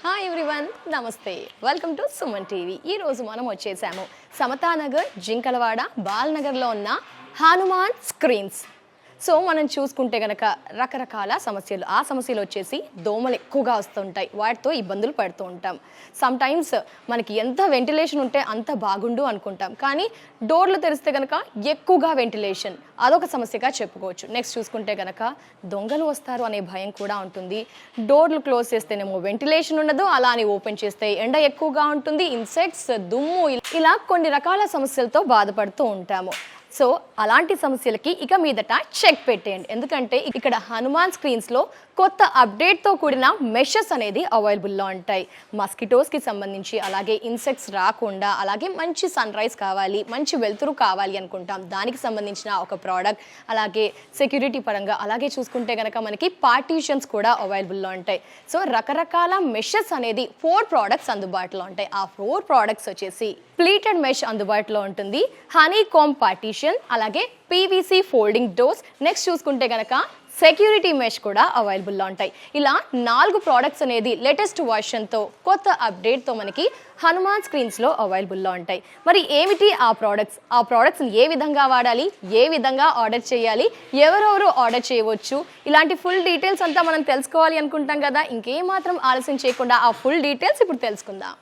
Hi everyone, నమస్తే. Welcome to Suman TV. ఈరోజు మనం వచ్చేసాము సమతానగర్, జింకలవాడ, బాలనగర్లో ఉన్న హనుమాన్ స్క్రీన్స్. సో మనం చూసుకుంటే కనుక రకరకాల సమస్యలు, ఆ సమస్యలు వచ్చేసి దోమలు ఎక్కువగా వస్తుంటాయి, వాటితో ఇబ్బందులు పడుతూ ఉంటాం. సమ్ టైమ్స్ మనకి ఎంత వెంటిలేషన్ ఉంటే అంత బాగుండు అనుకుంటాం, కానీ డోర్లు తెరిస్తే కనుక ఎక్కువగా వెంటిలేషన్, అదొక సమస్యగా చెప్పుకోవచ్చు. నెక్స్ట్ చూసుకుంటే కనుక దొంగలు వస్తారు అనే భయం కూడా ఉంటుంది. డోర్లు క్లోజ్ చేస్తేనేమో వెంటిలేషన్ ఉండదు, అలా అని ఓపెన్ చేస్తే ఎండ ఎక్కువగా ఉంటుంది, ఇన్సెక్ట్స్, దుమ్ము, ఇలా కొన్ని రకాల సమస్యలతో బాధపడుతూ ఉంటాము. సో అలాంటి సమస్యలకి ఇక మీదట చెక్ పెట్టేయండి, ఎందుకంటే ఇక్కడ హనుమాన్ స్క్రీన్స్లో కొత్త అప్డేట్తో కూడిన మెషెస్ అనేది అవైలబుల్లో ఉంటాయి. మస్కిటోస్కి సంబంధించి, అలాగే ఇన్సెక్ట్స్ రాకుండా, అలాగే మంచి సన్ రైజ్ కావాలి, మంచి వెలుతురు కావాలి అనుకుంటాం, దానికి సంబంధించిన ఒక ప్రోడక్ట్. అలాగే సెక్యూరిటీ పరంగా, అలాగే చూసుకుంటే కనుక మనకి పార్టీషన్స్ కూడా అవైలబుల్లో ఉంటాయి. సో రకరకాల మెషెస్ అనేది 4 ప్రోడక్ట్స్ అందుబాటులో ఉంటాయి. ఆ 4 ప్రోడక్ట్స్ వచ్చేసి ప్లీటెడ్ మెష్ అందుబాటులో ఉంటుంది, హనీకాంబ్ పార్టీషన్, అలాగే PVC ఫోల్డింగ్ డోర్స్. నెక్స్ట్ చూసుకుంటే కనుక సెక్యూరిటీ మెష్ కూడా అవైలబుల్లో ఉంటాయి. ఇలా 4 ప్రోడక్ట్స్ అనేది లేటెస్ట్ వర్షన్తో, కొత్త అప్డేట్తో మనకి హనుమాన్ స్క్రీన్స్లో అవైలబుల్లో ఉంటాయి. మరి ఏమిటి ఆ ప్రోడక్ట్స్ని ఏ విధంగా వాడాలి, ఏ విధంగా ఆర్డర్ చేయాలి, ఎవరెవరు ఆర్డర్ చేయవచ్చు, ఇలాంటి ఫుల్ డీటెయిల్స్ అంతా మనం తెలుసుకోవాలి అనుకుంటాం కదా. ఇంకేమాత్రం ఆలస్యం చేయకుండా ఆ ఫుల్ డీటెయిల్స్ ఇప్పుడు తెలుసుకుందాం.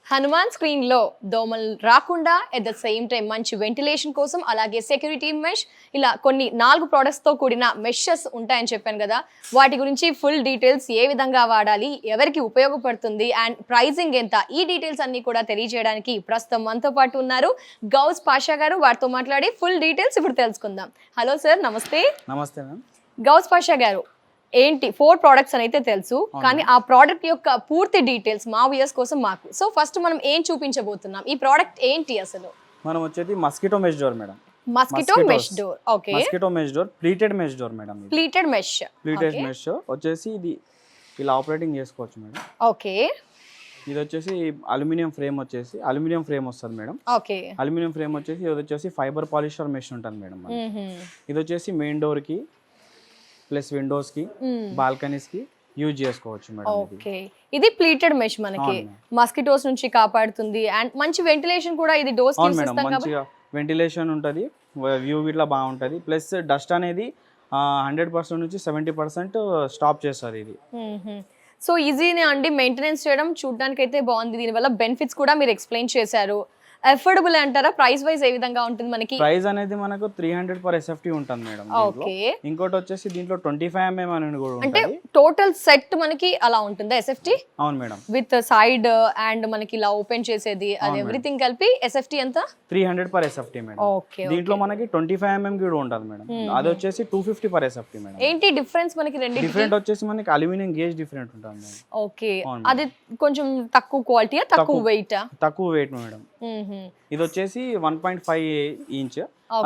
హనుమాన్ స్క్రీన్లో దోమలు రాకుండా, ఎట్ ద సేమ్ టైం మంచి వెంటిలేషన్ కోసం, అలాగే సెక్యూరిటీ మెష్, ఇలా కొన్ని 4 ప్రోడక్ట్స్తో కూడిన మెషెస్ ఉంటాయని చెప్పాను కదా. వాటి గురించి ఫుల్ డీటెయిల్స్, ఏ విధంగా వాడాలి, ఎవరికి ఉపయోగపడుతుంది, అండ్ ప్రైజింగ్ ఎంత, ఈ డీటెయిల్స్ అన్ని కూడా తెలియజేయడానికి ప్రస్తుతం మనతో పాటు ఉన్నారు గౌస్ పాషా గారు. వారితో మాట్లాడి ఫుల్ డీటెయిల్స్ ఇప్పుడు తెలుసుకుందాం. హలో సార్, నమస్తే. నమస్తే మ్యామ్. గౌస్ పాషా గారు, ఏంటి 4 ప్రోడక్ట్స్ అని అయితే తెలుసు, కానీ ఆ ప్రోడక్ట్ యొక్క పూర్తి డీటెయిల్స్ మా వ్యూయర్స్ కోసం మాకు. సో ఫస్ట్ మనం ఏం చూపించబోతున్నాం, ఈ ప్రోడక్ట్ ఏంటి అసలు? మనం వచ్చేది mosquito mesh door madam. Mosquito mesh door. Okay, mosquito mesh door, pleated mesh door madam. Pleated mesh. Pleated mesh వచ్చేసి ఇది ఇలా ఆపరేటింగ్ చేసుకోవచ్చు మేడం. ఓకే, ఇది వచ్చేసి అల్యూమినియం ఫ్రేమ్, వచ్చేసి అల్యూమినియం ఫ్రేమ్ వస్తుంది మేడం. ఓకే, అల్యూమినియం ఫ్రేమ్ వచ్చేసి ఇది వచ్చేసి ఫైబర్ పాలిస్టర్ మెష్ ఉంటుంది మేడం. ఇది వచ్చేసి మెయిన్ డోర్ కి ప్లస్ విండోస్ కి, బాల్కనీస్ కి యూజ్ చేసుకోవచ్చు మేడం. ఓకే, ఇది ప్లీటెడ్ మెష్ మనకి మస్కిటోస్ నుంచి కాపాడుతుంది, అండ్ మంచి వెంటిలేషన్ కూడా ఇది డోర్స్ కి ఇస్తాం కాబట్టి మంచిగా వెంటిలేషన్ ఉంటది, వ్యూ ఇట్లా బాగుంటది. ప్లస్ డస్ట్ అనేది 100% నుంచి 70% స్టాప్ చేస్తుంది ఇది. సో ఈజీనే అండి మెయింటెనెన్స్ చేయడం, చూడడానికి అయితే బాగుంది. దీనివల్ల బెనిఫిట్స్ కూడా మీరు ఎక్స్ప్లెయిన్ చేశారు. అఫోర్డబుల్ అంటారా? ప్రైస్ వైజ్ ఏ విధంగా ఉంటుంది మనకి? ప్రైస్ అనేది మనకు 300 per SFT ఉంటుంది మేడం. ఓకే, ఇంకోటి వచ్చేసి దీంట్లో 25 mm అని కూడా అంటే ఉంటుంది. టోటల్ సెట్ మనకి అలా ఉంటుందా SFT? అవును మేడం, విత్ సైడ్ అండ్ మనకి ఇలా ఓపెన్ చేసేది, అది ఎవ్రీథింగ్ కలిపి SFT ఎంత? 300 per SFT మేడం. ఓకే, దీంట్లో మనకి 25 mm కూడా ఉంటుంది మేడం. అది వచ్చేసి 250 per SFT మేడం. ఏంటి డిఫరెన్స్ మనకి రెండు? డిఫరెంట్ వచ్చేసి మనకి అల్యూమినియం గేజ్ డిఫరెంట్ ఉంటుంది మేడం. ఓకే, అది కొంచెం తక్కువ క్వాలిటీ, తక్కువ వెయిట్? తక్కువ వెయిట్ మేడం. ఇది వచ్చేసి 1.5 ఇంచ్,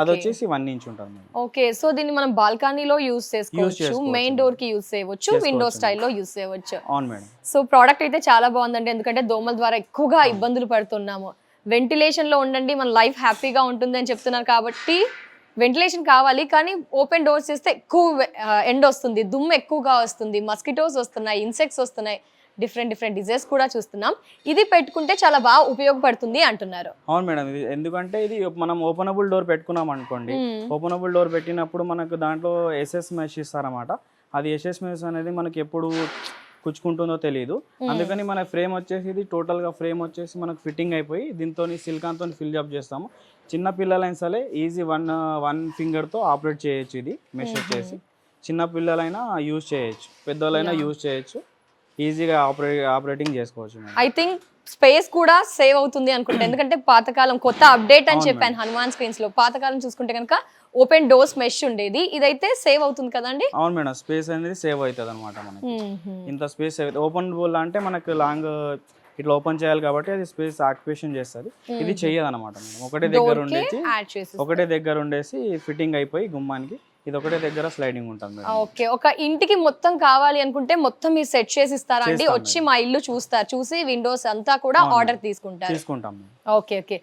అది వచ్చేసి 1 ఇంచ్ ఉంటుంది మేడం. ఓకే, సో దీన్ని మనం బాల్కనీలో యూస్ చేసుకోవచ్చు, మెయిన్ డోర్ కి యూస్ చేయవచ్చు, విండో స్టైల్లో యూస్ చేయవచ్చు. అవును మేడం. సో ప్రోడక్ట్ అయితే చాలా బాగుందండి, ఎందుకంటే దోమల ద్వారా ఎక్కువగా ఇబ్బందులు పడుతున్నాము. వెంటిలేషన్ లో ఉండండి, మన లైఫ్ హ్యాపీగా ఉంటుంది అని చెప్తున్నారు కాబట్టి వెంటిలేషన్ కావాలి, కానీ ఓపెన్ డోర్స్ చేస్తే ఎక్కువ ఎండ వస్తుంది, దుమ్ము ఎక్కువగా వస్తుంది, మస్కిటోస్ వస్తున్నాయి, ఇన్సెక్ట్స్ వస్తున్నాయి, డిఫరెంట్ డిజైన్స్ కూడా చూస్తున్నాం. ఇది పెట్టుకుంటే చాలా బాగా ఉపయోగపడుతుంది అంటున్నారు. అవును మేడం, ఇది ఎందుకంటే ఇది మనం ఓపెనబుల్ డోర్ పెట్టుకున్నాం అనుకోండి, ఓపెనబుల్ డోర్ పెట్టినప్పుడు మనకు దాంట్లో SS మెష్ ఇస్తారన్నమాట. అది SS మెష్ అనేది మనకి ఎప్పుడు కుచ్చుకుంటుందో తెలియదు. అందుకని మన ఫ్రేమ్ వచ్చేసి ఇది టోటల్గా ఫ్రేమ్ వచ్చేసి మనకు ఫిట్టింగ్ అయిపోయి దీంతో సిలికాన్తో ఫిల్ అప్ చేస్తాము. చిన్న పిల్లలైనా సరే ఈజీ వన్ ఫింగర్తో ఆపరేట్ చేయొచ్చు. ఇది మెష్ వచ్చేసి చిన్న పిల్లలైనా యూజ్ చేయొచ్చు, పెద్దవాళ్ళైనా యూజ్ చేయొచ్చు, ఈజీగా ఆపరేటింగ్ చేసుకోవచ్చు. ఐ థింక్ స్పేస్ కూడా సేవ్ అవుతుంది అనుకుంటా, ఎందుకంటే పాతకాలం కొత్త అప్డేట్ అని చెప్పాను హనుమాన్ స్క్రీన్స్ లో. పాతకాలం చూసుకుంటే కనుక ఓపెన్ డోర్స్ మెష్ ఉండేది, ఇదైతే సేవ్ అవుతుంది కదండి. అవును మేడం, స్పేస్ అనేది సేవ్ అవుతుంది అనమాట. మనకి ఇంత స్పేస్ ఓపెన్ బోల్ అంటే మనకు లాంగ్ ఇట్లా ఓపెన్ చేయాలి కాబట్టి అది స్పేస్ ఆక్యుపేషన్ చేస్తుంది. ఇది చెయ్యదు అనమాట. ఒకటే దగ్గర ఉండేసి ఫిట్టింగ్ అయిపోయి గుమ్మానికి ఇది ఒకటే దగ్గర స్లైడింగ్ ఉంటుంది. ఓకే, ఒక ఇంటికి మొత్తం కావాలి అనుకుంటే మొత్తం మీరు సెట్ చేసి ఇస్తారా అండి? వచ్చి మా ఇల్లు చూస్తారు, చూసి విండోస్ అంతా కూడా ఆర్డర్ తీసుకుంటాం. ఓకే ఓకే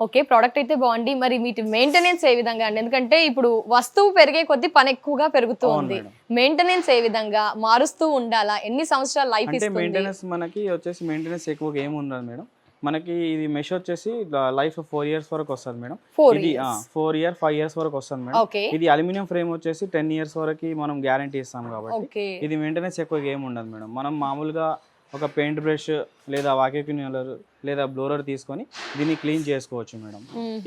ఓకే, ప్రోడక్ట్ అయితే బాగుంది. మరి వీటి మెయింటెనెన్స్ ఏ విధంగా అండి? ఎందుకంటే ఇప్పుడు వస్తువు పెరిగే కొద్దీ పని ఎక్కువగా పెరుగుతూ ఉంది. మెయింటెనెన్స్ ఏ విధంగా మారుస్తూ ఉండాలా? ఎన్ని సంవత్సరాలు లైఫ్ ఇస్తుంది? మెయింటెనెన్స్ మనకి వచ్చేసి మెయింటెనెన్స్ ఎక్కువగా ఏమి ఉండదు మేడం. మనకి ఇది మెష్ వచ్చేసి లైఫ్ 4 years వరకు వస్తుంది మేడం. ఇది 5 years వరకు వస్తుంది మేడం. ఇది అల్యూమినియం ఫ్రేమ్ వచ్చేసి 10 years వరకు మనం గ్యారంటీ ఇస్తాం కాబట్టి ఇది మెయింటెనెన్స్ ఎక్కువగా ఏమి ఉండదు మేడం. మనం మామూలుగా ఒక పెయింట్ బ్రష్ లేదా వాక్యూమ్ క్లీనర్ లేదా బ్లోరర్ తీసుకొని దీన్ని క్లీన్ చేసుకోవచ్చు మేడం.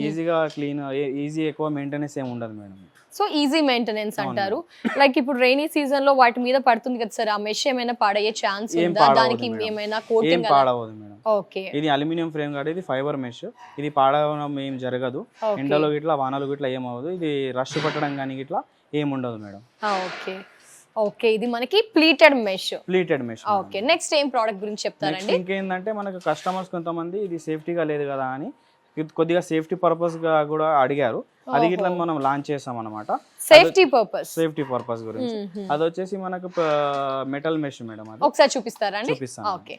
ఈజీగా ఈజీ ఎక్కువ మెయింటెనెన్స్ ఏమి ఉండదు మేడం. సో ఈజీ మెయింటెనెన్స్ అంటారు. లైక్ ఇప్పుడు రైనీ సీజన్ లో వాటి మీద పడుతుంది కదా సార్, ఆ మెష్ ఏమైనా పాడయ్యే ఛాన్స్ ఉందా? దానికి ఏమైనా కోటింగ్ పాడవదు మేడం. ఓకే, ఇది అల్యూమినియం ఫ్రేమ్ కాబట్టి ఇది ఫైబర్ మెష్, ఇది పాడవడం ఏం జరగదు. ఎండలో గిట్లా వానలు గిట్లా ఏమవ్వదు. ఇది రష్ పట్టడం కానీ గిట్లా ఏం ఉండదు మేడం. ఓకే ఓకే, ఇది మనకి ప్లీటెడ్ మెష్. ఓకే, నెక్స్ట్ ఏం ప్రోడక్ట్ గురించి చెప్తారండి? ఇంకేంటంటే మనకు కస్టమర్స్ కొంతమంది ఇది సేఫ్టీగా లేదు కదా అని కొద్దిగా సేఫ్టీ పర్పస్ గా కూడా అడిగారు. అది ఇట్లా మనం లాంచ్ చేసాం అనమాట. సేఫ్టీ పర్పస్ గురించి. అది వచ్చేసి మనకు మెటల్ మెష్ మేడం. అది ఒకసారి చూపిస్తారా అండి? చూపిస్తాను. ఓకే,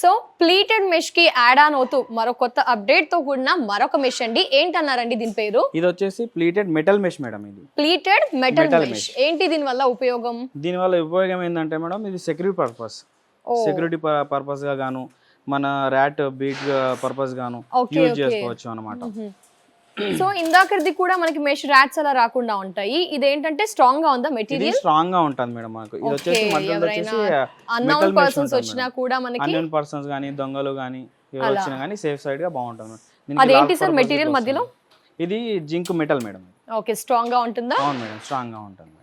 సో ప్లీటెడ్ మెష్ కి యాడ్ ఆన్ అవుతూ మరో కొత్త అప్డేట్ తో కూడిన మరొక మెష్ అండి. ఏంటన్నారండి దీని పేరు? ఇది వచ్చేసి ప్లీటెడ్ మెటల్ మెష్ మేడం. ఇది ప్లీటెడ్ మెటల్ మెష్. ఏంటి దీని వల్ల ఉపయోగం? దీని వల్ల ఉపయోగం ఏంటంటే మేడం, ఇది సెక్యూరిటీ పర్పస్ గా గాను మన ర్యాట్ బీట్ పర్పస్ గాను యూజ్ చేసుకోవచ్చు అన్నమాట. సో ఇందాకది కూడా మనకి మెష్ ర్యాట్స్ అలా రాకుండా ఉంటాయి. ఇదేంటంటే స్ట్రాంగ్ గా ఉందా మెటీరియల్? స్ట్రాంగ్ గా ఉంటుంది మేడం. మనకు ఇది వచ్చేసి మధ్యలో వచ్చేసి అన్నోన్ పర్సన్స్ వచ్చినా కూడా మనకి అన్నోన్ పర్సన్స్ గాని దొంగలు గాని ఎవరు వచ్చినా గాని సేఫ్ సైడ్ గా బాగుంటుంది. అదేంటి సార్ మెటీరియల్ మధ్యలో? ఇది zinc metal madam. Okay, strong గా ఉంటుందా? అవును మేడం, స్ట్రాంగ్ గా ఉంటుంది.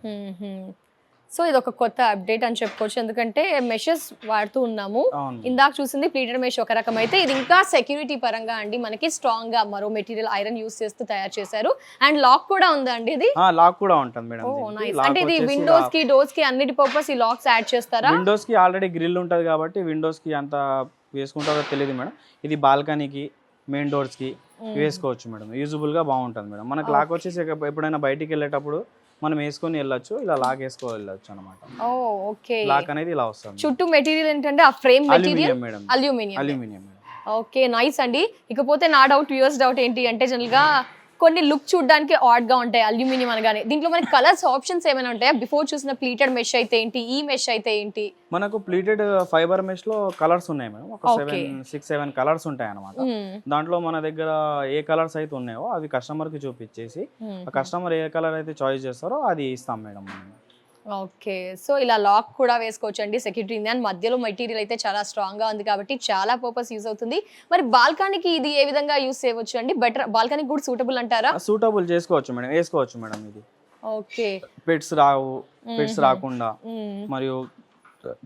సో ఇది ఒక కొత్త అప్డేట్ అని చెప్పుకోవచ్చు, ఎందుకంటే మెషెస్ వాడుతూ ఉన్నాము. ఇందాక చూసింది ప్లీటెడ్ మెష్ ఒక రకం అయితే, ఇది ఇంకా సెక్యూరిటీ పరంగా అండి మనకి స్ట్రాంగ్ గా మరో మెటీరియల్ ఐరన్ యూస్ చేస్తూ తయారు చేశారు. అండ్ లాక్ కూడా ఉందా అండి? ఇది లాక్ కూడా ఉంటుంది మేడం. అంటే ఇది విండోస్ కి డోర్స్ కి అన్నిటి పర్పస్ ఈ లాక్స్ యాడ్ చేస్తారా? విండోస్ కి ఆల్రెడీ గ్రిల్ ఉంటది కాబట్టి విండోస్ కి అంత వేసుకుంటారో తెలియదు మేడం. ఇది బాల్కనీకి మెయిన్ డోర్స్ కి వేసుకోవచ్చు మేడం. యూజబుల్ గా బాగుంటుంది మేడం. మనకి లాక్ వచ్చేసి ఎప్పుడైనా బయటికి వెళ్ళేటప్పుడు మనం వేసుకొని వెళ్ళొచ్చు, ఇలా లాక్ వేసుకో వెళ్ళొచ్చు అనమాట. లాక్ అనేది ఇలా వస్తుంది. చుట్టూ మెటీరియల్ ఏంటంటే ఆ frame material aluminium. Okay, nice అండి. ఇకపోతే నా డౌట్, వ్యూయర్స్ డౌట్ ఏంటి అంటే, జనరల్ గా కొన్ని లుక్ చూడడానికి ఆడ్ గా ఉంటాయి అల్యూమినియం అనగానే. దీంట్లో మనకి కలర్స్ ఆప్షన్స్ ఏమైనా ఉంటాయా? బిఫోర్ చూసిన ప్లీటెడ్ మెష్ అయితే ఏంటి, ఈ మెష్ అయితే ఏంటి? మనకు ప్లీటెడ్ ఫైబర్ మెష్ లో కలర్స్ ఉన్నాయి మేడం. ఒక 6-7 కలర్స్ ఉంటాయి అనమాట. దాంట్లో మన దగ్గర ఏ కలర్స్ అయితే ఉన్నాయో అవి కస్టమర్ కి చూపించేసి ఆ కస్టమర్ ఏ కలర్ అయితే చాయిస్ చేస్తారో అది ఇస్తాం మేడం. ఓకే, సో ఇలా లాక్ కూడా వేసుకోవచ్చు అండి, సెక్యూరిటీ. అండ్ మధ్యలో మెటీరియల్ అయితే చాలా స్ట్రాంగ్ గా ఉంది కాబట్టి చాలా పర్పస్ యూజ్ అవుతుంది. మరి బాల్కనీకి ఇది ఏ విధంగా యూజ్ చేయవచ్చు అండి? బెటర్ బాల్కనీకి కూడా సూటబుల్ అంటారా? సూటబుల్ చేసుకోవచ్చు మేడం, వేసుకోవచ్చు మేడం. ఇది ఓకే, పెట్స్ రాకుండా మరియు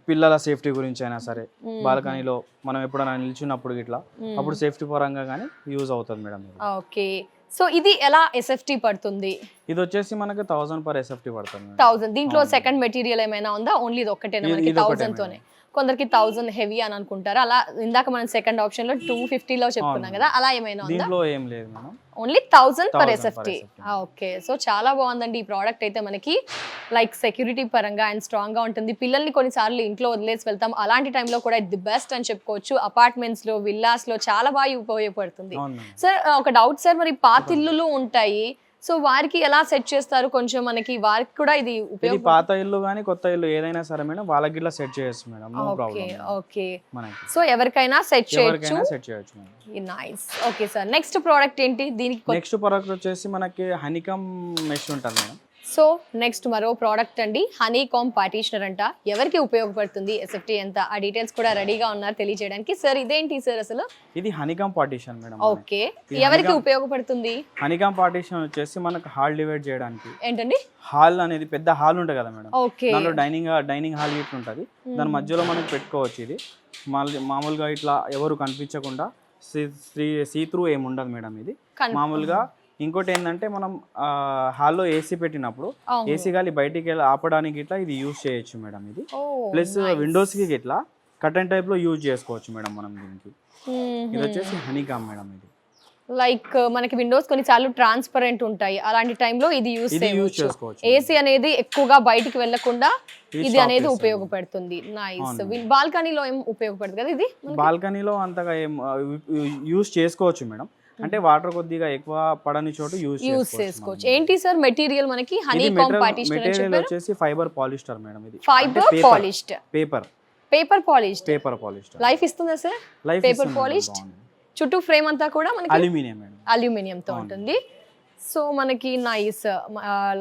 పిల్లల సేఫ్టీ గురించి అయినా సరే బాల్కనీలో మనం ఎప్పుడైనా నిల్చున్నప్పుడు ఇట్లా అప్పుడు సేఫ్టీ పరంగా కానీ యూజ్ అవుతుంది మేడం. ఓకే, సో ఇది ఎలా ఎస్ఎఫ్టీ పడుతుంది? ఇది వచ్చేసి మనకి 1000 per SFT పడుతుంది. 1000. దీంట్లో సెకండ్ మెటీరియల్ ఏమైనా ఉందా? ఓన్లీ ఇది ఒక్కటేనా మనకి 1000 తోనే? కొందరికి 1000 హెవీ అని అనుకుంటారు. అలా ఇందాక మనం సెకండ్ ఆప్షన్ లో 250 లో చెప్పుకున్నాం కదా, అలా ఏమైనా ఉందా? దీంట్లో ఏం లేదు madam, only 1000 per SFT. Okay, so చాలా బాగుందండి ఈ ప్రోడక్ట్ అయితే. మనకి లైక్ సెక్యూరిటీ పరంగా అండ్ స్ట్రాంగ్ గా ఉంటుంది. పిల్లల్ని కొన్నిసార్లు ఇంట్లో వదిలేసి వెళ్తాం, అలాంటి టైంలో కూడా ది బెస్ట్ అని చెప్పుకోవచ్చు. అపార్ట్మెంట్స్ లో, విల్లాస్ లో చాలా బాగా ఉపయోగపడుతుంది. సార్ ఒక డౌట్ సార్, మరి పాతిల్లులు ఉంటాయి, సో వారికి ఎలా సెట్ చేస్తారు? కొంచెం మనకి వారికి కూడా ఇది ఉపయోగం. పాత ఇల్లు గానీ కొత్త ఇల్లు ఏదైనా సరే మేడం, వాళ్ళకి ఇట్లా సెట్ చేయొచ్చు madam, no problem. Okay, so ఎవరికైనా సెట్ చేయొచ్చు. Nice. Okay sir, next product ఏంటి? దీనికి నెక్స్ట్ ప్రోడక్ట్ వచ్చేసి మనకి హనీకమ్ మెష్ ఉంటుంది మేడం. సో నెక్స్ట్ మరో ప్రోడక్ట్ అండి, హనీ కామ్ పార్టీషనర్ అంట. ఎవరికి ఉపయోగపడుతుంది, ఎస్ఎఫ్టీ ఎంత, ఆ డీటెయిల్స్ కూడా రెడీగా ఉన్నారు తెలియజేయడానికి. సార్ ఇదేంటి సార్ అసలు? ఇది హనీకామ్ పార్టీషన్ మేడం. ఓకే, ఎవరికి ఉపయోగపడుతుంది? హనీకామ్ పార్టీషన్ వచ్చేసి మనకు హాల్ డివైడ్ చేయడానికి. ఏంటండి? హాల్ అనేది పెద్ద హాల్ ఉంటుంది కదా మేడం, ఓకే, దాంట్లో డైనింగ్ హాల్ ఇట్లా ఉంటుంది, దాని మధ్యలో మనం పెట్టుకోవచ్చు. ఇది మామూలుగా ఇట్లా ఎవరు కనిపించకుండా సీ త్రూ ఏమి ఉండదు మేడం. ఇది మామూలుగా. ఇంకోటి ఏంటంటే మనం హాల్లో ఏసీ పెట్టినప్పుడు ఏసీ గాలి బయటికి ఆపడానికి ఇట్లా ఇది యూజ్ చేయొచ్చు మేడం. ఇది ప్లస్ విండోస్ కి ఇట్లా కర్టెన్ టైప్ లో యూజ్ చేసుకోవచ్చు మేడం మనం దీనికి. ఇది వచ్చేసి హనీకామ్ మేడం. ఇది లైక్ మనకి విండోస్ కొన్నిసార్లు ట్రాన్స్పరెంట్ ఉంటాయి, అలాంటి టైంలో ఇది యూజ్ చేసుకోవచ్చు. ఏసీ అనేది ఎక్కువగా బయటికి వెళ్లకుండా ఇది అనేది ఉపయోగపడుతుంది. నైస్. బాల్కనీలో ఏం ఉపయోగపడుతుంది కదా ఇది? బాల్కనీలో అంతగా ఏం యూజ్ చేసుకోవచ్చు మేడం, అంటే వాటర్ కొద్దిగా ఎక్కువ పడని చోటు యూజ్ చేసుకోవచ్చు. ఏంటి సార్ మెటీరియల్ మనకి? హనీకామ్ పార్టీషనర్ మెటీరియల్ వచ్చేసి ఫైబర్ పాలిస్టర్ మేడం. ఇది fibre polished paper polished. Life ఇస్తుందా సార్? Paper polished. చుట్టూ ఫ్రేమ్ అంతా కూడా మనకి అల్యూమినియం తో ఉంటుంది. సో మనకి నైస్.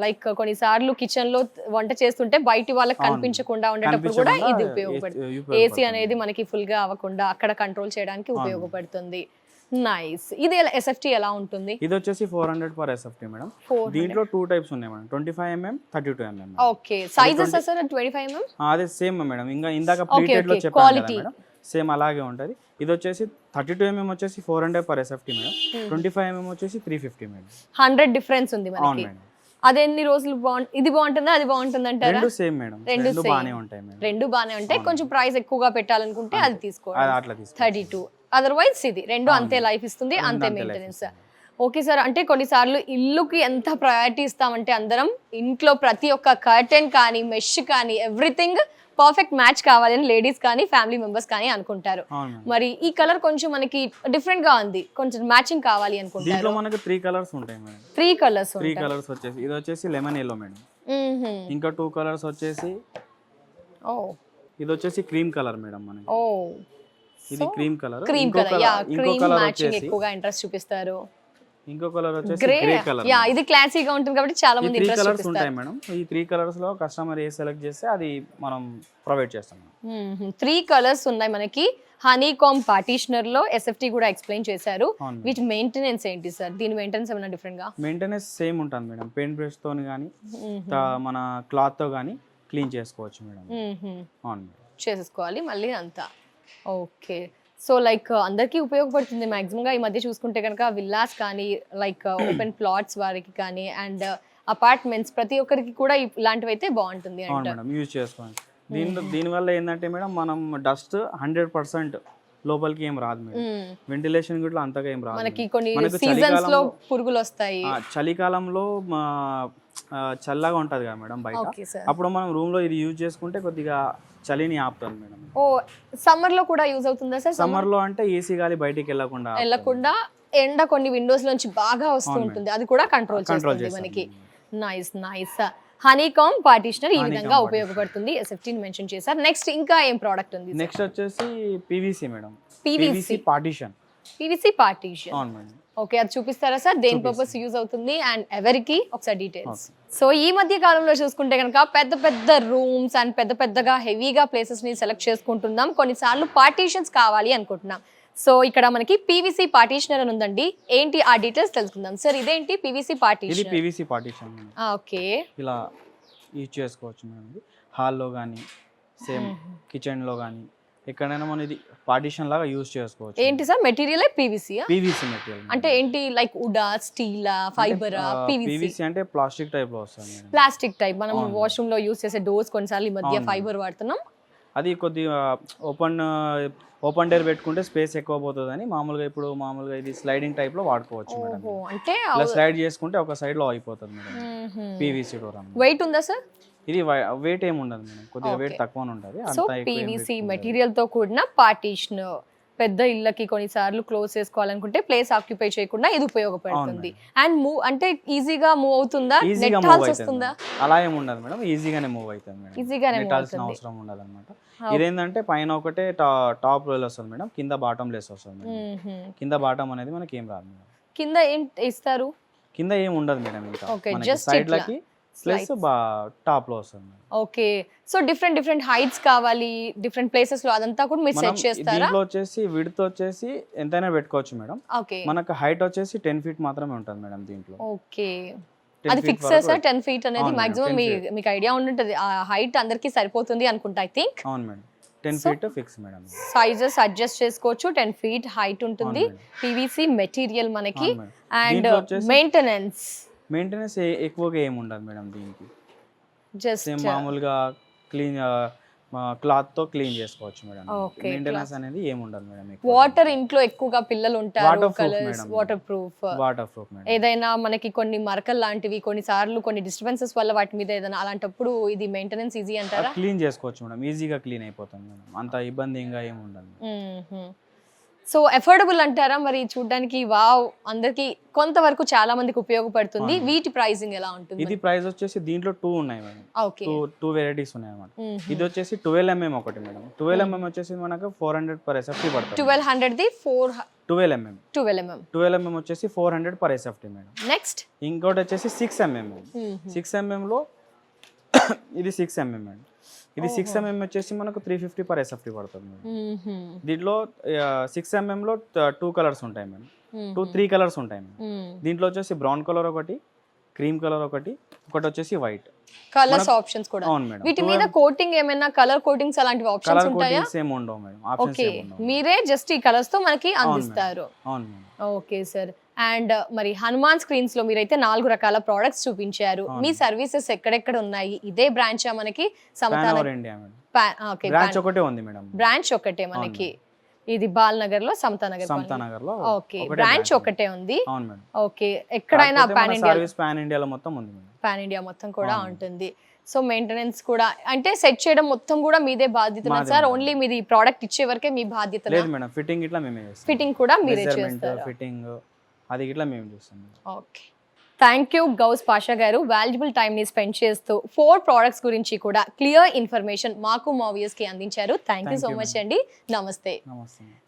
లైక్ కొన్నిసార్లు కిచెన్ లో వంట చేస్తుంటే బయటి వాళ్ళకి కనిపించకుండా ఉండేటప్పుడు కూడా ఇది ఉపయోగపడుతుంది. ఏసీ అనేది మనకి ఫుల్ గా అవ్వకుండా అక్కడ కంట్రోల్ చేయడానికి ఉపయోగపడుతుంది. నైస్. ఇది ఎస్ఎఫ్టీ ఎలా ఉంటుంది? ఇది వచ్చేసి 400 పర్ ఎస్ఎఫ్టీ మేడం. దీంట్లో 2 టైప్స్ ఉన్నాయి madam, 25 mm 32 mm. Okay, sizes sir 25 mm? అదే సేమ్ మేడం, ఇంకా ఇందాక ప్లీటెడ్ లో చెప్పాను కదా మేడం, సేమ్ అలాగే ఉంటది. ఇది వచ్చేసి 32 mm వచ్చేసి 400 పర్ ఎస్ఎఫ్టీ మేడం, 25 mm వచ్చేసి 350 మేడం. 100 డిఫరెన్స్ ఉంది మనకి. అది ఎన్ని రోజులు ఇది బాగుంటుందా అది బాగుంటుంది అంటారా? రెండు సేమ్ మేడం, రెండు బానే ఉంటాయి మేడం. రెండు బానే ఉంటాయి. కొంచెం ప్రైస్ ఎక్కువగా పెట్టాలనుకుంటే అది తీసుకోవాలి, అట్లా 32. అదర్వైజ్ ఇది రెండు అంతే లైఫ్ ఇస్తుంది, అంతే మెయింటెనెన్స్. ఓకే సార్, అంటే కొన్నిసార్లు ఇల్లుకి ఎంత ప్రయారిటీ ఇస్తామంటే అందరం ఇంట్లో ప్రతి ఒక్క కర్టెన్ కానీ మెష్ కానీ ఎవ్రీథింగ్ పర్ఫెక్ట్ మ్యాచ్ కావాలని లేడీస్ కానీ ఫ్యామిలీ మెంబర్స్ కానీ అనుకుంటారు. మరి ఈ కలర్ కొంచెం మనకి డిఫరెంట్ గా ఉంది, కొంచెం మ్యాచింగ్ కావాలి అనుకుంటారు. దీంట్లో మనకి 3 కలర్స్ ఉంటాయి మేడం. 3 కలర్స్ వచ్చేసి ఇది వచ్చేసి లెమన్ ఎల్లో మేడం. ఇంకా 2 కలర్స్ వచ్చేసి ఇది వచ్చేసి క్రీమ్ కలర్ మేడం మనకి. ఇది క్రీమ్ కలర్. ఇంకో కలర్ వచ్చేసి ఎక్కువగా ఇంట్రెస్ట్ చూపిస్తారు. ఇంకో కలర్ వచ్చేసి గ్రే కలర్. ఇది క్లాసీగా ఉంటుంది కాబట్టి చాలా మంది ఇంట్రెస్ట్ కలర్స్ ఉంటాయి మేడం. ఈ 3 కలర్స్ లో కస్టమర్ ఏ సెలెక్ట్ చేస్తే అది మనం ప్రొవైడ్ చేస్తాం. 3 కలర్స్ ఉన్నాయి మనకి. హనీకామ్ పార్టీషనర్ లో ఎస్ఎఫ్టీ కూడా ఎక్స్ప్లెయిన్ చేశారు. వీటి మెయింటెనెన్స్ ఏంటి సార్? దీని మెయింటెనెన్స్ ఏమైనా డిఫరెంట్ గా? మెయింటెనెన్స్ సేమ్ ఉంటుంది మేడం, పెయింట్ బ్రష్ తోని గానీ మన క్లాత్ తో గానీ క్లీన్ చేసుకోవచ్చు మేడం. అవును, చేసేసుకోవాలి మళ్ళీ అంతా. ఓకే, సో లైక్ అందరికీ ఉపయోగపడుతుంది మాక్సిమం గా. ఈ మధ్య చూసుకుంటే కనుక విల్లాస్ కానీ లైక్ ఓపెన్ ప్లాట్స్ వారికి కానీ అండ్ అపార్ట్మెంట్స్ ప్రతి ఒక్కరికి కూడా ఇలాంటివి అయితే బాగుంటుంది మేడం, యూజ్ చేసుకోండి. దీనివల్ల ఏంటంటే మేడం మనం డస్ట్ 100% లోపలికి ఏం రాదు మేడం, వెంటిలేషన్ కూడా అంతగా ఏం రాదు. మనకి కొన్ని సీజన్స్ లో పురుగులు వస్తాయి. చలికాలంలో చల్లగా ఉంటది కదా మేడం బయట, అప్పుడు మనం రూమ్ లో ఇది యూజ్ చేసుకుంటే కొద్దిగా చలిని ఆపుతుంది మేడం. ఓ, సమ్మర్ లో కూడా యూజ్ అవుతుందా సార్? సమ్మర్ లో అంటే ఏసీ గాలి బయటికి వెళ్ళకుండా ఎండ కొన్ని విండోస్ నుంచి బాగా వస్తూ ఉంటుంది, అది కూడా కంట్రోల్ చేస్తుంది మనకి. Nice nice. హనీకామ్ పార్టీషనర్ ఈ విధంగా ఉపయోగపడుతుంది, ఎస్ఎఫ్టీ ని మెన్షన్ చేశారు. నెక్స్ట్ ఇంకా ఏం ప్రోడక్ట్ ఉంది? నెక్స్ట్ వచ్చేసి PVC madam, PVC partition. PVC partition, అవును మేడం. ఓకే, అది చూపిస్తారా సార్? దేని పర్పస్ యూజ్ అవుతుంది అండ్ ఎవరికి, ఒకసారి డీటెయిల్స్. సో ఈ మధ్య కాలంలో చూసుకుంటే కనుక పెద్ద పెద్ద రూమ్స్ అండ్ పెద్దగా హెవీగా ప్లేసెస్ ని సెలెక్ట్ చేసుకుంటున్నాం. కొన్నిసార్లు పార్టీషన్స్ కావాలి అనుకుంటున్నాం. సో ఇక్కడ మనకి పీవీసీ పార్టీషనర్ అని ఉందండి. ఏంటి ఆ డీటెయిల్స్ తెలుసుకుందాం. సార్ ఇదేంటి పీవీసీ పార్టీషన్? ఇది పీవీసీ పార్టీషన్. ఓకే, ఇలా యూజ్ చేసుకోవచ్చు మేడం. హాల్లో కానీ సేమ్ కిచెన్ లో కానీ ఎక్కడైనా మనం ఇది పార్టీషన్ లాగా యూజ్ చేసుకోవచ్చు. ఏంటి సార్ మెటీరియల్? పీవీసీ మెటీరియల్ అంటే ఏంటి? లైక్ వుడా, స్టీలా, ఫైబరా? పీవీసీ అంటే ప్లాస్టిక్ టైప్ లో వస్తుంది. ప్లాస్టిక్ టైప్ మనం వాష్రూమ్ లో యూజ్ చేసే డోర్స్ కొన్నిసార్లు ఈ మధ్య ఫైబర్ వాడుతున్నాం. అది కొద్దిగా ఓపెన్ డేర్ పెట్టుకుంటే స్పేస్ ఎక్కువ పోతుందని మామూలుగా ఇది స్లైడింగ్ టైప్ లో వాడుకోవచ్చు మేడం. అంటే ఇలా స్లైడ్ చేసుకుంటే ఒక సైడ్ లో అయిపోతుంది మేడం. PVC door. వెయిట్ ఉందా సార్? ఇది వెయిట్ ఏమి ఉండదు మేడం, కొద్దిగా వెయిట్ తక్కువనే ఉంటుంది. సో పీవీసీ మెటీరియల్ తో కూడిన పార్టీషన్ పెద్ద ఇళ్ళకి కొన్నిసార్లు క్లోజ్ చేసుకోవాలనుకుంటే ప్లేస్ ఆక్యుపై చేయకుండా ఇది ఉపయోగపడుతుంది. అండ్ అంటే ఈజీగా మూవ్ అవుతుందా? నెట్టాల్సి వస్తుందా? అలా ఏమి ఉండదు మేడం, ఈజీగానే మూవ్ అవుతుంది మేడం. ఈజీగానే నెట్టాల్సిన అవసరం ఉండదు అనమాట. ఇదేంటంటే పైన ఒకటే టాప్ రోల్ వస్తుంది మేడం, కింద బాటమ్ లెస్ వస్తుంది మేడం. కింద బాటమ్ అనేది మనకి ఏం రాదు మేడం. కింద ఏం ఇస్తారు? కింద ఏం ఉండదు మేడం, ఇంకా సైడ్ లకి ప్లస్ టాప్ లో వస్తుంది. ఓకే, సో డిఫరెంట్ హైట్స్ కావాలి డిఫరెంట్ ప్లేసెస్ లో, అదంతా కూడా మీరు సెట్ చేస్తారా? దీంట్లో వచ్చేసి విడ్త్ వచ్చేసి ఎంతైనా పెట్టుకోవచ్చు మేడం. ఓకే, మనకు హైట్ వచ్చేసి 10 feet మాత్రమే ఉంటుంది మేడం దీంట్లో. ఓకే, అది ఫిక్స్ చేసారు 10 feet అనేది మాక్సిమం మీకు ఐడియా ఉంటుంటది, ఆ హైట్ అందరికి సరిపోతుంది అనుకుంటా ఐ థింక్. అవును madam, 10 feet fix madam. Sizes adjust చేసుకోవచ్చు, 10 feet హైట్ ఉంటుంది, పీవీసీ మెటీరియల్ మనకి. అండ్ మెయింటెనెన్స్ ఎక్కువగా ఏమి ఉండదు మేడం దీనికి, జస్ట్ మామూలుగా క్లీన్ క్లాత్ తో క్లీన్ చేసుకోవచ్చు మేడం. మెయింటెనెన్స్ అనేది ఏమి ఉండదు మేడం. వాటర్ ఇంట్లో ఎక్కువగా పిల్లలు ఉంటారు, కలర్స్ వాటర్ ప్రూఫ్ మేడం. ఏదైనా మనకి కొన్ని మరకలు లాంటివి కొన్నిసార్లు కొన్ని డిస్టర్బెన్సెస్ వల్ల వాటి మీద ఏదైనా అలాంటప్పుడు ఇది మెయింటెనెన్స్ ఈజీ అంటారా? క్లీన్ చేసుకోవచ్చు మేడం, ఈజీగా క్లీన్ అయిపోతుంది మేడం, అంత ఇబ్బందిగా ఏమి ఉండదు. సో అఫోర్డబుల్ అంటారా మరి? చూడడానికి వావ్, అందరికి కొంతవరకు చాలా మందికి ఉపయోగపడుతుంది. వీటి ప్రైసింగ్ ఎలా ఉంటుంది? ఇది ప్రైస్ వచ్చేసి దీంట్లో 2 ఉన్నాయి మేడం. ఓకే, 2 వెరైటీస్ ఉన్నాయి అన్నమాట. ఇది వచ్చేసి 12 mm ఒకటి మేడం. 12 mm వచ్చేసి మనకు 400 per SFT పడుతుంది. 1200 ది 12 mm. 12 mm వచ్చేసి 400 per SFT మేడం. నెక్స్ట్ ఇంకోటి వచ్చేసి 6 mm. 6 mm లో ఇది 6 mm మేడం. ఇది 6 mm వచ్చేసి మనకు 350 per SFT పడుతుంది. దీంట్లో 6 mm లో 2 కలర్స్ ఉంటాయి మేడం, 3 కలర్స్ ఉంటాయి మేడం. దీంట్లో వచ్చేసి బ్రౌన్ కలర్ ఒకటి, క్రీమ్ కలర్ ఒకటి వచ్చేసి వైట్ కలర్స్ ఆప్షన్స్ కూడా. అవును మేడం. వీటి మీద కోటింగ్ ఏమైనా కలర్ కోటింగ్స్ అలాంటివి ఆప్షన్స్ ఉంటాయా? సేమ్ ఉండవు మేడం, ఆప్షన్స్ ఏం ఉండవు. మీరే జస్ట్ ఈ కలర్స్ తో మనకి అందిస్తారు. అవును మేడం. Okay sir. అండ్ మరి హనుమాన్ స్క్రీన్స్ లో మీరైతే 4 రకాల ప్రొడక్ట్స్ చూపించారు. మీ సర్వీసెస్ ఎక్కడెక్కడ ఉన్నాయి? ఇదే బ్రాంచ్ మనకి Samathanagar India madam. Okay, branch ఒకటే ఉంది మేడం. బ్రాంచ్ ఒకటే మనకి, ఇది బాలనగర్ లో సమతానగర్ లో. ఓకే, బ్రాంచ్ ఒకటే ఉంది. అవును మేడం. ఓకే, ఎక్కడైనా పాన్ ఇండియా సర్వీస్ పాన్ ఇండియాలో మొత్తం ఉంది మేడం. పాన్ ఇండియా మొత్తం కూడా ఉంటుంది. సో మెయింటెనెన్స్ కూడా అంటే సెట్ చేయడం మొత్తం కూడా మీదే బాధ్యత సార్? ఓన్లీ మీది ప్రోడక్ట్ ఇచ్చే వరకే మీ బాధ్యత? లేదు మేడం, ఫిట్టింగ్ ఇట్లా మేమే చేస్తాం. ఫిట్టింగ్ కూడా మీరే చేస్తారు? ఫిట్టింగ్ అది ఇట్లా మేము చేస్తాం. Okay, thank you Ghouse Pasha గారు, వాల్యుబుల్ టైంని స్పెండ్ చేస్తూ 4 ప్రోడక్ట్స్ గురించి కూడా క్లియర్ ఇన్ఫర్మేషన్ మాకు మా వ్యూయర్స్కి అందించారు. థ్యాంక్ యూ సో మచ్ అండి. నమస్తే.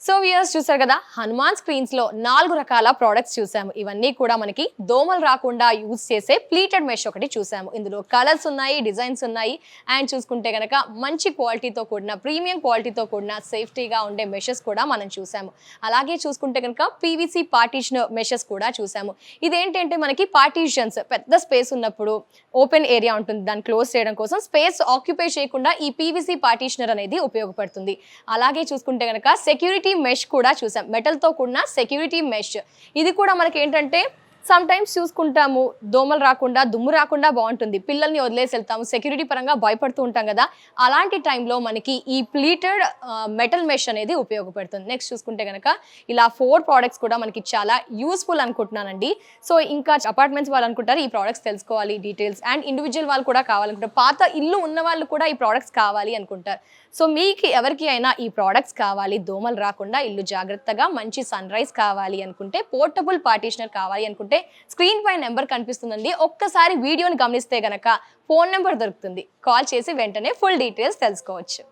సో వ్యూయర్స్ చూసారు కదా, హనుమాన్ స్క్రీన్స్ లో 4 రకాల ప్రోడక్ట్స్ చూసాము. ఇవన్నీ కూడా మనకి దోమలు రాకుండా యూజ్ చేసే ప్లీటెడ్ మెష్ ఒకటి చూసాము. ఇందులో కలర్స్ ఉన్నాయి, డిజైన్స్ ఉన్నాయి, అండ్ చూసుకుంటే కనుక మంచి క్వాలిటీతో కూడిన ప్రీమియం క్వాలిటీతో కూడిన సేఫ్టీగా ఉండే మెషెస్ కూడా మనం చూసాము. అలాగే చూసుకుంటే కనుక పీవీసీ పార్టిషన్ మెషెస్ కూడా చూసాము. ఇదేంటంటే మనకి పార్టీషన్స్, పెద్ద స్పేస్ ఉన్నప్పుడు ఓపెన్ ఏరియా ఉంటుంది, దాన్ని క్లోజ్ చేయడం కోసం స్పేస్ ఆక్యుపై చేయకుండా ఈ పీవీసీ పార్టీషనర్ అనేది ఉపయోగపడుతుంది. అలాగే చూసుకుంటే కనుక సెక్యూరిటీ మెష్ కూడా చూసాం, మెటల్ తో కూడిన సెక్యూరిటీ మెష్. ఇది కూడా మనకి ఏంటంటే సమ్ టైమ్స్ చూసుకుంటాము, దోమలు రాకుండా దుమ్ము రాకుండా బాగుంటుంది, పిల్లల్ని వదిలేసి వెళ్తాము, సెక్యూరిటీ పరంగా భయపడుతూ ఉంటాం కదా, అలాంటి టైంలో మనకి ఈ ప్లీటెడ్ మెటల్ మెష్ అనేది ఉపయోగపడుతుంది. నెక్స్ట్ చూసుకుంటే కనుక ఇలా 4 ప్రోడక్ట్స్ కూడా మనకి చాలా యూస్ఫుల్ అనుకుంటున్నానండి. సో ఇంకా అపార్ట్మెంట్స్ వాళ్ళు అనుకుంటారు ఈ ప్రోడక్ట్స్ తెలుసుకోవాలి డీటెయిల్స్, అండ్ ఇండివిజువల్ వాళ్ళు కూడా కావాలనుకుంటారు, పాత ఇల్లు ఉన్న వాళ్ళు కూడా ఈ ప్రోడక్ట్స్ కావాలి అనుకుంటారు. సో మీకు ఎవరికి అయినా ఈ ప్రోడక్ట్స్ కావాలి, దోమలు రాకుండా ఇల్లు జాగ్రత్తగా మంచి సన్ రైజ్ కావాలి అనుకుంటే, పోర్టబుల్ పార్టీషనర్ కావాలి అనుకుంటే స్క్రీన్ పై నెంబర్ కనిపిస్తుందండి. ఒక్కసారి వీడియోని గమనిస్తే గనక ఫోన్ నెంబర్ దొరుకుతుంది, కాల్ చేసి వెంటనే ఫుల్ డీటెయిల్స్ తెలుసుకోవచ్చు.